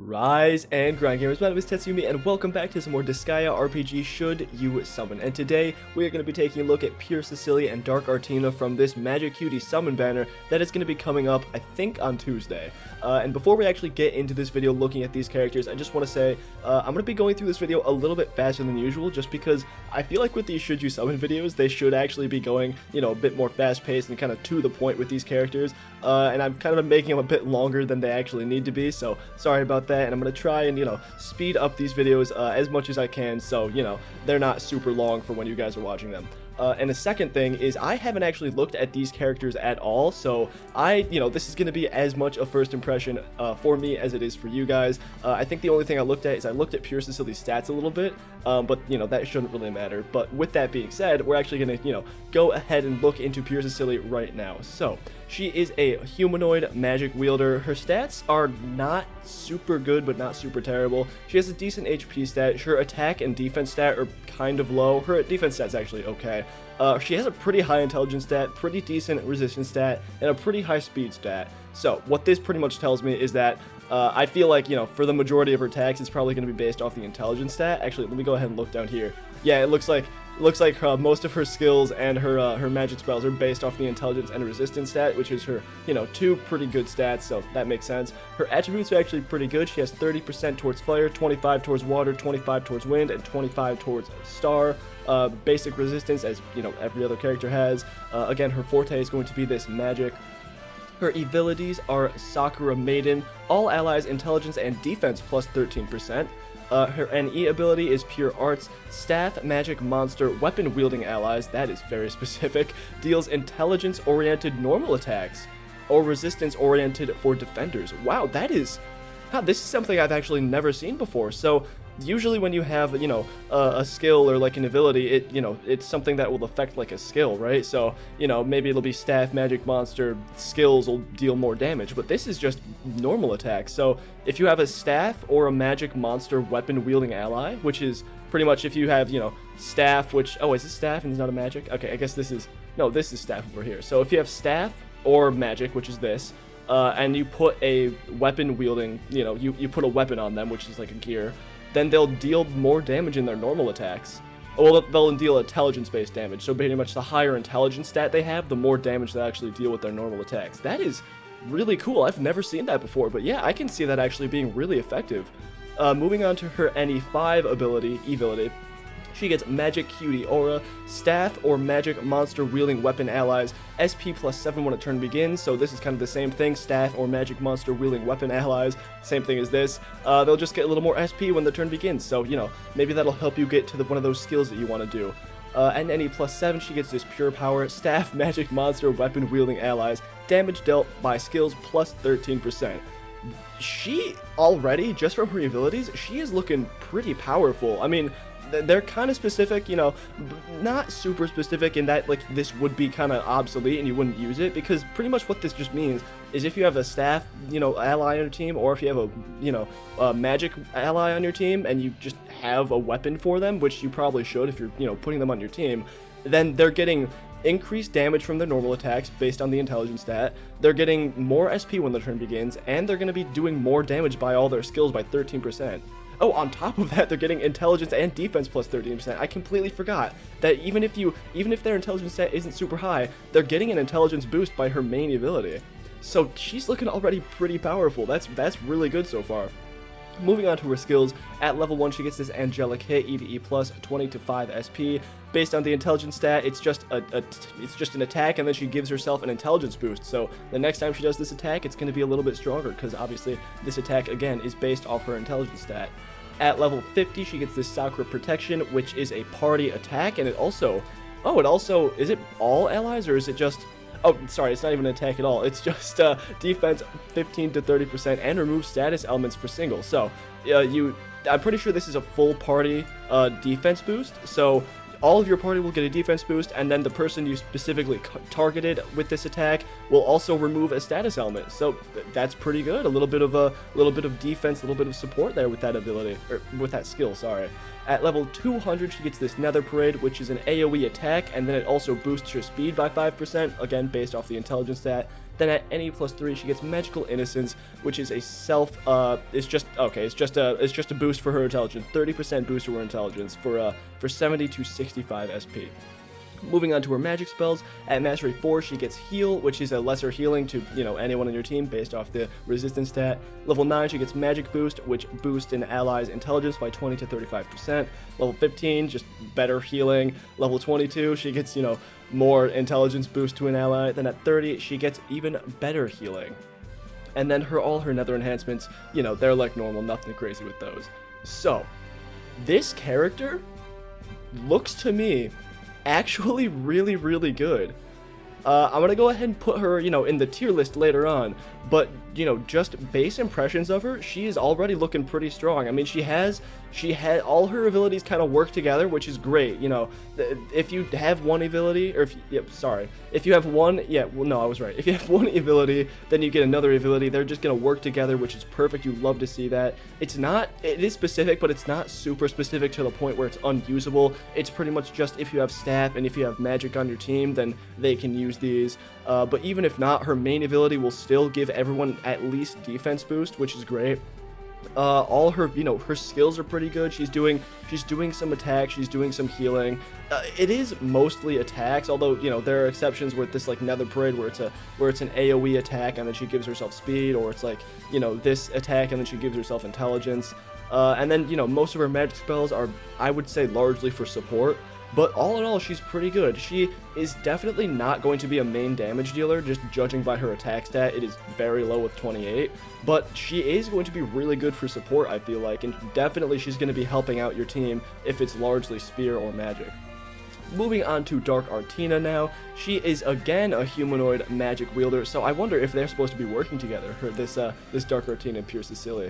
Rise and grind gamers, my name is Tetsyumi and welcome back to some more Disgaea RPG Should You Summon. And today we are going to be taking a look at Pure Sicily and Dark Artina from this Magic Cutie summon banner that is going to be coming up, I think, on Tuesday. And before we actually get into this video looking at these characters, I just want to say I'm going to be going through this video a little bit faster than usual just because I feel like with these Should You Summon videos, they should actually be going, a bit more fast-paced and kind of to the point with these characters. And I'm kind of making them a bit longer than they actually need to be, so sorry about that. And I'm going to try and, speed up these videos as much as I can so, they're not super long for when you guys are watching them. And the second thing is I haven't actually looked at these characters at all, so this is going to be as much a first impression for me as it is for you guys. I think the only thing I looked at is I looked at Pure Sicily's stats a little bit, but, that shouldn't really matter. But with that being said, we're actually going to, go ahead and look into Pure Sicily right now. So, she is a humanoid magic wielder. Her stats are not super good, but not super terrible. She has a decent HP stat. Her attack and defense stat are kind of low. Her defense stat's actually okay. She has a pretty high intelligence stat, pretty decent resistance stat, and a pretty high speed stat. So what this pretty much tells me is that I feel like, for the majority of her attacks, it's probably going to be based off the intelligence stat. Actually, let me go ahead and look down here. Yeah, it looks like most of her skills and her magic spells are based off the intelligence and resistance stat, which is her, two pretty good stats, so that makes sense. Her attributes are actually pretty good. She has 30% towards fire, 25 towards water, 25 towards wind, and 25 towards star. Basic resistance, as, every other character has. Again, her forte is going to be this magic. Her abilities are Sakura Maiden, all allies intelligence and defense plus 13%. Her NE ability is Pure Arts, Staff, Magic, Monster, Weapon Wielding allies, that is very specific, deals intelligence-oriented normal attacks, or resistance-oriented for defenders. Wow, this is something I've actually never seen before. So, usually when you have, a skill or like an ability, it's something that will affect like a skill, right? So, maybe it'll be staff, magic, monster, skills will deal more damage, but this is just normal attacks. So if you have a staff or a magic, monster, weapon wielding ally, which is pretty much if you have, staff, which, oh, is this staff and it's not a magic? Okay, I guess this is staff over here. So if you have staff or magic, which is this, and you put a weapon wielding, you put a weapon on them, which is like a gear, then they'll deal more damage in their normal attacks. Well, they'll deal intelligence-based damage, so pretty much the higher intelligence stat they have, the more damage they actually deal with their normal attacks. That is really cool. I've never seen that before, but yeah, I can see that actually being really effective. Moving on to her NE5 ability, she gets Magic Cutie Aura, Staff or Magic Monster Wielding Weapon Allies, SP plus 7 when a turn begins, so this is kind of the same thing, Staff or Magic Monster Wielding Weapon Allies, same thing as this. They'll just get a little more SP when the turn begins, so, maybe that'll help you get to one of those skills that you want to do. And NE plus 7, she gets this Pure Power, Staff, Magic Monster Weapon Wielding Allies, damage dealt by skills plus 13%. She already, just from her abilities, she is looking pretty powerful. I mean, they're kind of specific, not super specific in that, like, this would be kind of obsolete and you wouldn't use it, because pretty much what this just means is if you have a staff, ally on your team, or if you have a magic ally on your team, and you just have a weapon for them, which you probably should if you're, putting them on your team, then they're getting increased damage from their normal attacks based on the intelligence stat, they're getting more SP when the turn begins, and they're going to be doing more damage by all their skills by 13%. Oh, on top of that, they're getting intelligence and defense plus 13%. I completely forgot that even if their intelligence stat isn't super high, they're getting an intelligence boost by her main ability. So she's looking already pretty powerful. That's really good so far. Moving on to her skills, at level 1 she gets this Angelic Hit, E/E plus 20 to 5 SP. Based on the intelligence stat, it's just an attack, and then she gives herself an intelligence boost. So the next time she does this attack, it's going to be a little bit stronger, because obviously this attack, again, is based off her intelligence stat. At level 50, she gets this Sakura Protection, which is a party attack, and it also, is it all allies, or is it just, oh, sorry, it's not even an attack at all, it's just defense 15 to 30% and remove status elements for singles. So, I'm pretty sure this is a full party defense boost, so all of your party will get a defense boost, and then the person you specifically targeted with this attack will also remove a status element. So that's pretty good. A little bit of defense, a little bit of support there with that ability, or with that skill, sorry. At level 200, she gets this Nether Parade, which is an AoE attack, and then it also boosts her speed by 5%, again based off the intelligence stat. Then at any +3, she gets Magical Innocence, which is a it's just a boost for her intelligence, 30% boost to her intelligence for 70 to 65 SP. Moving on to her magic spells, at Mastery 4, she gets Heal, which is a lesser healing to, anyone on your team based off the resistance stat. Level 9, she gets Magic Boost, which boosts an ally's intelligence by 20 to 35%. Level 15, just better healing. Level 22, she gets, more intelligence boost to an ally. Then at 30, she gets even better healing. And then all her nether enhancements, they're like normal, nothing crazy with those. So, this character looks to me actually really, really good. I'm gonna go ahead and put her, in the tier list later on, but, just base impressions of her, she is already looking pretty strong. I mean, she had all her abilities kind of work together, which is great. If you have one ability, or if you have one, I was right. If you have one ability, then you get another ability. They're just gonna work together, which is perfect. You love to see that. It is specific, but it's not super specific to the point where it's unusable. It's pretty much just if you have staff and if you have magic on your team, then they can use these. But even if not, her main ability will still give everyone at least defense boost, which is great. All her, her skills are pretty good. She's doing some attacks, she's doing some healing. It is mostly attacks, although, there are exceptions with this, like, Nether Parade, where it's an AoE attack and then she gives herself speed, or it's like, this attack and then she gives herself intelligence. And then, most of her magic spells are, I would say, largely for support. But all in all, she's pretty good. She is definitely not going to be a main damage dealer, just judging by her attack stat. It is very low with 28. But she is going to be really good for support, I feel like. And definitely she's going to be helping out your team if it's largely spear or magic. Moving on to Dark Artina now. She is again a humanoid magic wielder, so I wonder if they're supposed to be working together, this Dark Artina and Pure Sicily.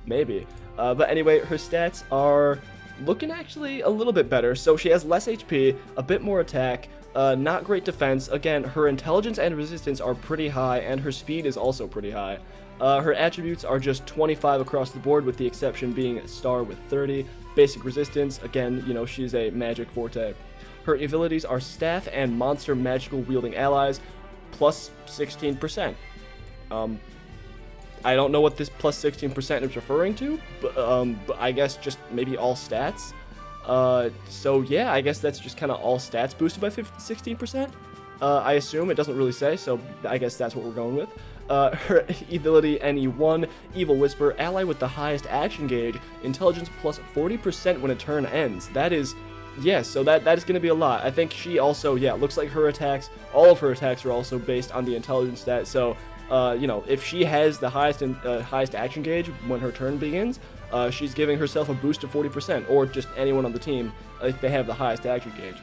Maybe. But anyway, her stats are looking actually a little bit better. So she has less HP, a bit more attack, not great defense. Again, her intelligence and resistance are pretty high, and her speed is also pretty high. Her attributes are just 25 across the board, with the exception being Star with 30. Basic resistance, again, she's a magic forte. Her abilities are Staff and Monster Magical Wielding Allies, plus 16%. I don't know what this plus 16% is referring to, but I guess just maybe all stats. So yeah, I guess that's just kind of all stats boosted by 16%. I assume, it doesn't really say, so I guess that's what we're going with. Her ability, NE1, Evil Whisper, ally with the highest action gauge, intelligence plus 40% when a turn ends. That is, yes, so that is going to be a lot. I think she also, looks like her attacks, all of her attacks are also based on the intelligence stat, so if she has the highest action gauge when her turn begins, she's giving herself a boost of 40%, or just anyone on the team if they have the highest action gauge.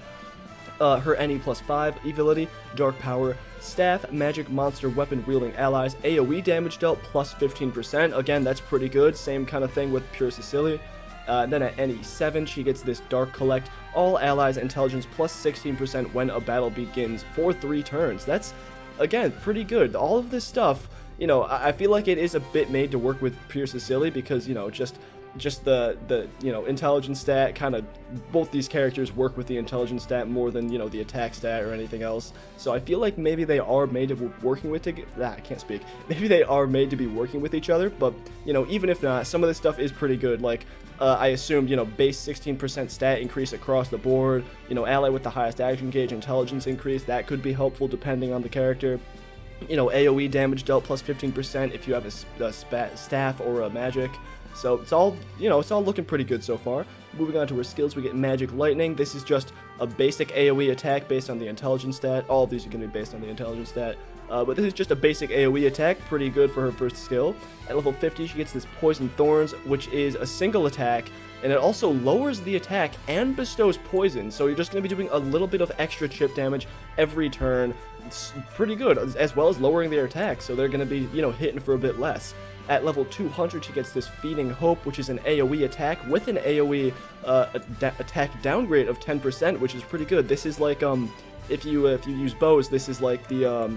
Her NE plus 5 ability, Dark Power, Staff, Magic Monster Weapon Wielding Allies, AoE damage dealt plus 15%. Again, that's pretty good. Same kind of thing with Pure Sicily. Then at NE7, she gets this Dark Collect, all allies intelligence plus 16% when a battle begins for 3 turns. That's, again, pretty good. All of this stuff, I feel like it is a bit made to work with Pure Sicily because, just the intelligence stat, kind of, both these characters work with the intelligence stat more than, the attack stat or anything else. So I feel like maybe they are made to be working with I can't speak. Maybe they are made to be working with each other, but, even if not, some of this stuff is pretty good. Like, I assumed, base 16% stat increase across the board, ally with the highest action gauge, intelligence increase, that could be helpful depending on the character. AoE damage dealt plus 15% if you have a staff or a magic. So it's all, it's all looking pretty good so far. Moving on to her skills, we get Magic Lightning. This is just a basic AoE attack based on the intelligence stat. All of these are going to be based on the intelligence stat. But this is just a basic AoE attack, pretty good for her first skill. At level 50, she gets this Poison Thorns, which is a single attack, and it also lowers the attack and bestows poison, so you're just going to be doing a little bit of extra chip damage every turn. It's pretty good, as well as lowering their attack, so they're going to be, hitting for a bit less. At level 200, she gets this Feeding Hope, which is an AoE attack with an AoE attack downgrade of 10%, which is pretty good. This is like, if you use bows, this is like the,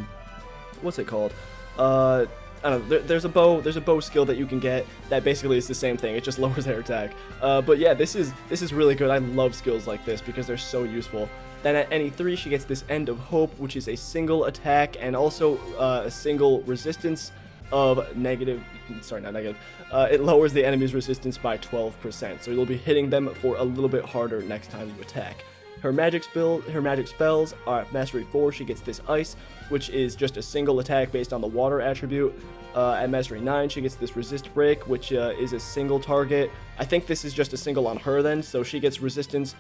what's it called? I don't know, there's a bow skill that you can get that basically is the same thing. It just lowers their attack. But yeah, this is really good. I love skills like this because they're so useful. Then at any 3, she gets this End of Hope, which is a single attack and also a single resistance of negative, sorry, not negative, it lowers the enemy's resistance by 12%, so you'll be hitting them for a little bit harder next time you attack. Her magic spells are at Mastery 4, she gets this Ice, which is just a single attack based on the water attribute. At Mastery 9, she gets this Resist Break, which is a single target. I think this is just a single on her then, so she gets resistance.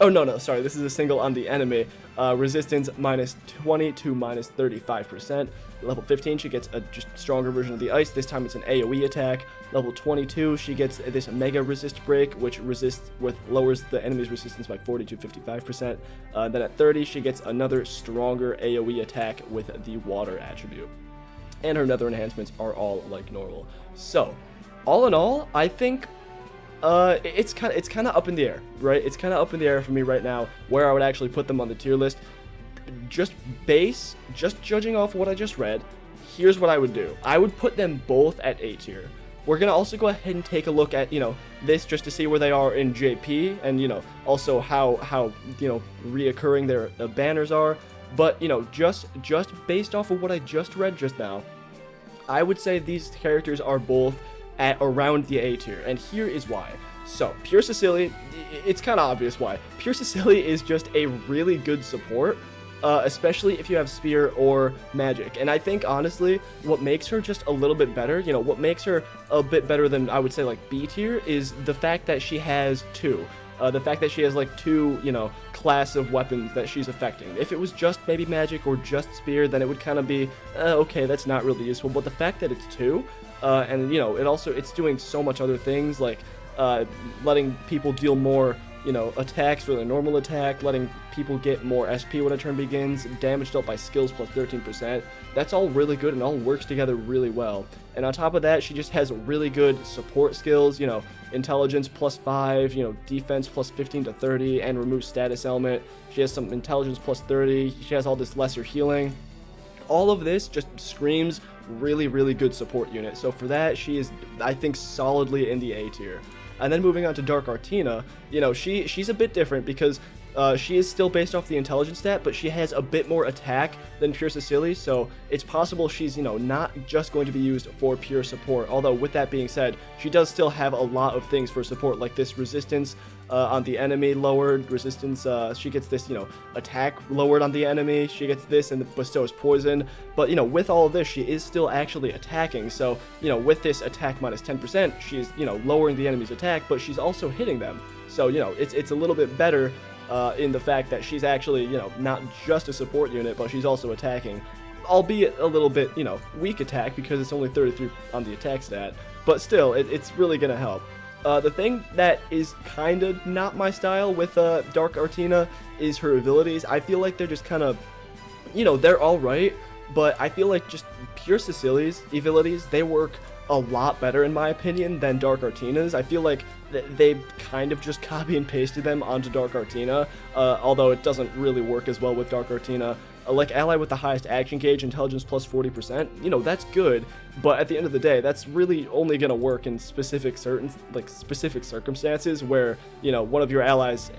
Oh, no, sorry, this is a single on the enemy. Resistance minus 20 to minus 35%. Level 15, she gets a just stronger version of the Ice. This time it's an AoE attack. Level 22, she gets this Mega Resist Break, which lowers the enemy's resistance by 40 to 55%. Then at 30, she gets another stronger AoE attack with the Water attribute. And her nether enhancements are all like normal. So, all in all, I think it's kind of up in the air, right? It's kind of up in the air for me right now where I would actually put them on the tier list. Just judging off what I just read, here's what I would do. I would put them both at A tier. We're going to also go ahead and take a look at, this just to see where they are in JP and, also how reoccurring their banners are. But, just based off of what I just read just now, I would say these characters are both at around the A tier, and here is why. So, Pure Sicily, it's kind of obvious why. Pure Sicily is just a really good support, especially if you have Spear or Magic. And I think, honestly, what makes her just a little bit better, what makes her a bit better than, I would say, like, B tier, is the fact that she has 2. The fact that she has, like, 2, class of weapons that she's affecting. If it was just maybe Magic or just Spear, then it would kind of be, okay, that's not really useful. But the fact that it's 2, and, it's doing so much other things, like, letting people deal more, attacks for their normal attack, letting people get more SP when a turn begins, damage dealt by skills plus 13%. That's all really good and all works together really well. And on top of that, she just has really good support skills, intelligence plus 5, defense plus 15 to 30, and remove status element. She has some intelligence plus 30. She has all this lesser healing. All of this just screams really, really good support unit. So for that, she is, I think, solidly in the A tier. And then moving on to Dark Artina, she's a bit different because she is still based off the intelligence stat, but she has a bit more attack than Pure Sicily, so it's possible she's, not just going to be used for pure support. Although, with that being said, she does still have a lot of things for support, like this resistance on the enemy lowered, resistance, she gets this, attack lowered on the enemy, she gets this and bestows poison, but, with all of this, she is still actually attacking, so, with this attack minus 10%, she's, lowering the enemy's attack, but she's also hitting them, so, it's a little bit better in the fact that she's actually, not just a support unit, but she's also attacking, albeit a little bit, weak attack because it's only 33 on the attack stat, but still, it's really gonna help. The thing that is kind of not my style with Dark Artina is her abilities. I feel like they're just kind of, they're alright, but I feel like just Pure Sicily's abilities, they work a lot better in my opinion than Dark Artina's. I feel like they kind of just copy and pasted them onto Dark Artina, although it doesn't really work as well with Dark Artina. Like ally with the highest action gauge, intelligence plus 40%, that's good, but at the end of the day, that's really only gonna work in specific circumstances where, one of your allies,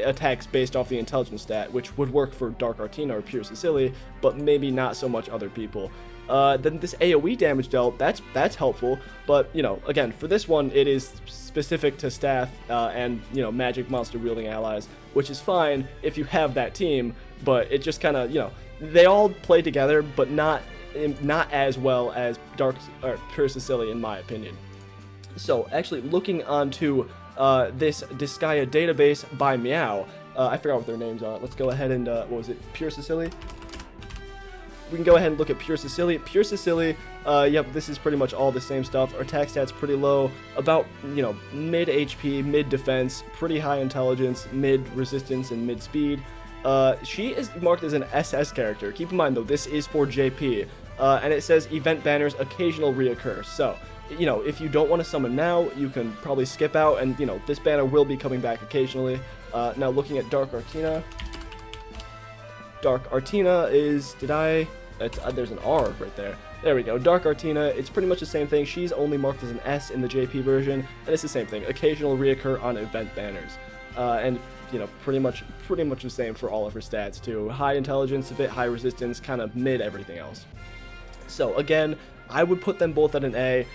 attacks based off the intelligence stat, which would work for Dark Artina or Pure Sicily, but maybe not so much other people. Then this AoE damage dealt, that's helpful, but, again, for this one, it is specific to staff, and, magic monster wielding allies, which is fine if you have that team, but it just kind of, they all play together, but not as well as Pure Sicily, in my opinion. So, actually, looking onto this Disgaea database by Meow, I forgot what their names are. Let's go ahead and, what was it, Pure Sicily? We can go ahead and look at Pure Sicily. Pure Sicily, yep, this is pretty much all the same stuff. Her attack stat's pretty low, about, mid HP, mid defense, pretty high intelligence, mid resistance, and mid speed. She is marked as an SS character. Keep in mind, though, this is for JP, and it says event banners occasional reoccur. So, if you don't want to summon now, you can probably skip out, and, this banner will be coming back occasionally. Now, looking at Dark Artina. Dark Artina is, there's an R right there. There we go, Dark Artina, it's pretty much the same thing. She's only marked as an S in the JP version, and it's the same thing, occasional reoccur on event banners. and you know, pretty much the same for all of her stats too. High intelligence, a bit high resistance, kind of mid everything else. So again, I would put them both at an A.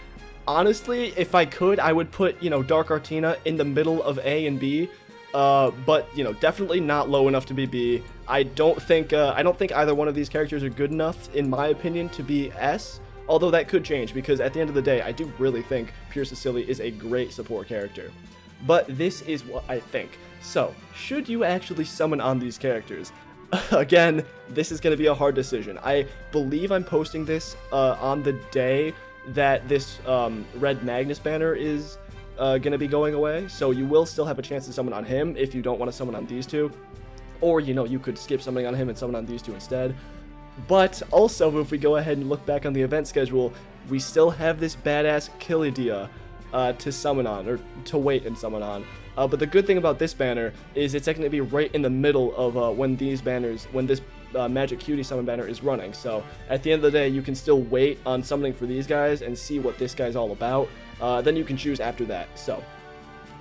Honestly, if I could, I would put, you know, Dark Artina in the middle of A and B, but you know, definitely not low enough to be B. I don't think either one of these characters are good enough, in my opinion, to be S. Although that could change, because at the end of the day, I do really think Pure Sicily is a great support character. But this is what I think. So, should you actually summon on these characters? Again, this is going to be a hard decision. I believe I'm posting this on the day that this Red Magnus banner is going to be going away, so you will still have a chance to summon on him if you don't want to summon on these two. Or, you know, you could skip summoning on him and summon on these two instead. But also, if we go ahead and look back on the event schedule, we still have this badass Kilidea to summon on, or to wait and summon on. But the good thing about this banner is it's going to be right in the middle of when this Magic Cutie summon banner is running. So at the end of the day, you can still wait on summoning for these guys and see what this guy's all about. Then you can choose after that. So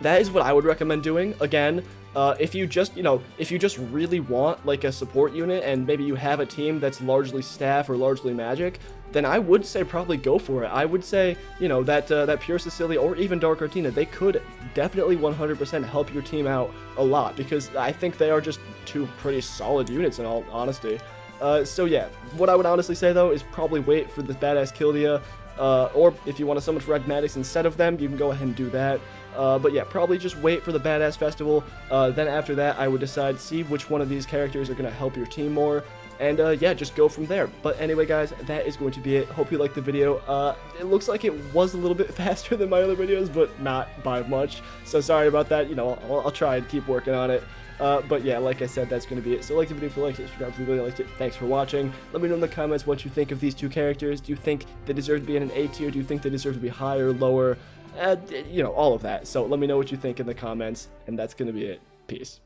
that is what I would recommend doing. Again, if you just really want like a support unit and maybe you have a team that's largely staff or largely magic, then I would say probably go for it. I would say, you know, that Pure Sicily or even Dark Artina, they could definitely 100% help your team out a lot, because I think they are just two pretty solid units in all honesty. So yeah, what I would honestly say though is probably wait for this badass Kildia, or if you want to summon for Red Maddox instead of them, you can go ahead and do that. But yeah, probably just wait for the badass festival. Then after that, I would decide, see which one of these characters are going to help your team more. And yeah, just go from there. But anyway, guys, that is going to be it. Hope you liked the video. It looks like it was a little bit faster than my other videos, but not by much. So sorry about that. You know, I'll try and keep working on it. But yeah, like I said, that's going to be it. So like the video if you liked it, subscribe if you really liked it. Thanks for watching. Let me know in the comments what you think of these two characters. Do you think they deserve to be in an A tier? Do you think they deserve to be higher, lower? You know, all of that. So let me know what you think in the comments, and that's going to be it. Peace.